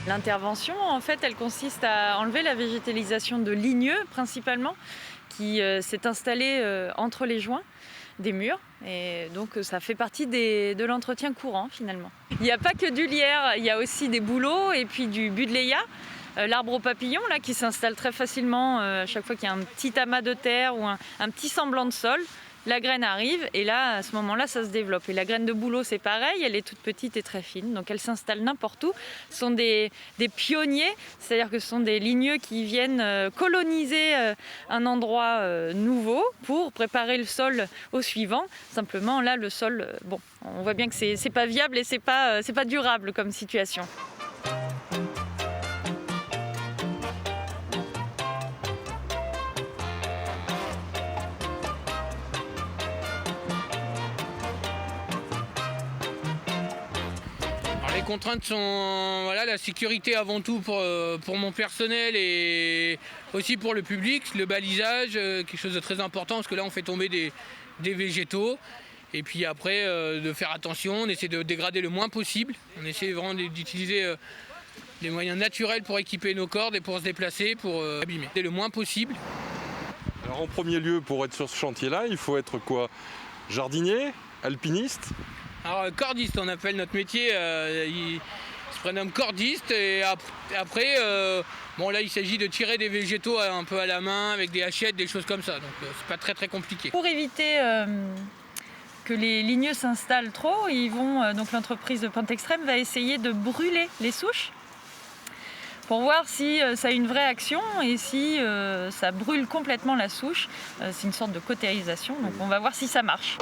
L'intervention, en fait, elle consiste à enlever la végétalisation de ligneux, principalement, qui s'est installée entre les joints des murs. Et donc, ça fait partie de l'entretien courant, finalement. Il n'y a pas que du lierre, il y a aussi des bouleaux et puis du buddleia, l'arbre aux papillons, là, qui s'installe très facilement à chaque fois qu'il y a un petit amas de terre ou un petit semblant de sol. La graine arrive et là, à ce moment-là, ça se développe. Et la graine de bouleau, c'est pareil, elle est toute petite et très fine, donc elle s'installe n'importe où. Ce sont des pionniers, c'est-à-dire que ce sont des ligneux qui viennent coloniser un endroit nouveau pour préparer le sol au suivant. Simplement, là, le sol, on voit bien que c'est pas viable et c'est pas durable comme situation. Alors, les contraintes sont la sécurité avant tout pour mon personnel et aussi pour le public, le balisage, quelque chose de très important parce que là on fait tomber des végétaux. Et puis après, de faire attention, on essaie de dégrader le moins possible. On essaie vraiment d'utiliser les moyens naturels pour équiper nos cordes et pour se déplacer, pour abîmer le moins possible. Alors en premier lieu, pour être sur ce chantier-là, il faut être quoi? Jardinier? Alpiniste? Alors cordiste, on appelle notre métier, il se prénomme cordiste et après, là il s'agit de tirer des végétaux un peu à la main avec des hachettes, des choses comme ça, donc c'est pas très compliqué. Pour éviter que les ligneux s'installent trop, donc l'entreprise de Pente Extrême va essayer de brûler les souches pour voir si ça a une vraie action et si ça brûle complètement la souche. C'est une sorte de cautérisation, donc on va voir si ça marche.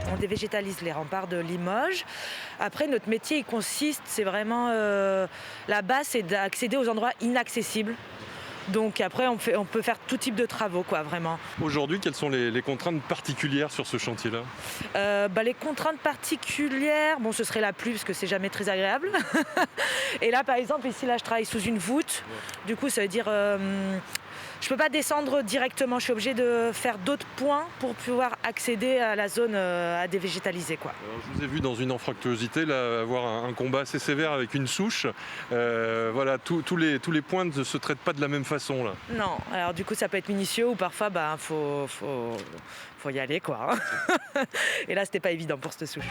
On dévégétalise les remparts de Limoges. Après, notre métier, c'est vraiment la base, c'est d'accéder aux endroits inaccessibles. Donc après, on peut faire tout type de travaux, quoi, vraiment. Aujourd'hui, quelles sont les contraintes particulières sur ce chantier-là? Les contraintes particulières, ce serait la pluie, parce que c'est jamais très agréable. Et là, par exemple, ici, je travaille sous une voûte. Du coup, ça veut dire... je peux pas descendre directement, je suis obligée de faire d'autres points pour pouvoir accéder à la zone à dévégétaliser, quoi. Alors, je vous ai vu dans une anfractuosité là, avoir un combat assez sévère avec une souche. Tous les points ne se traitent pas de la même façon là. Non, alors du coup ça peut être minutieux ou parfois faut y aller, quoi. Et là c'était pas évident pour cette souche.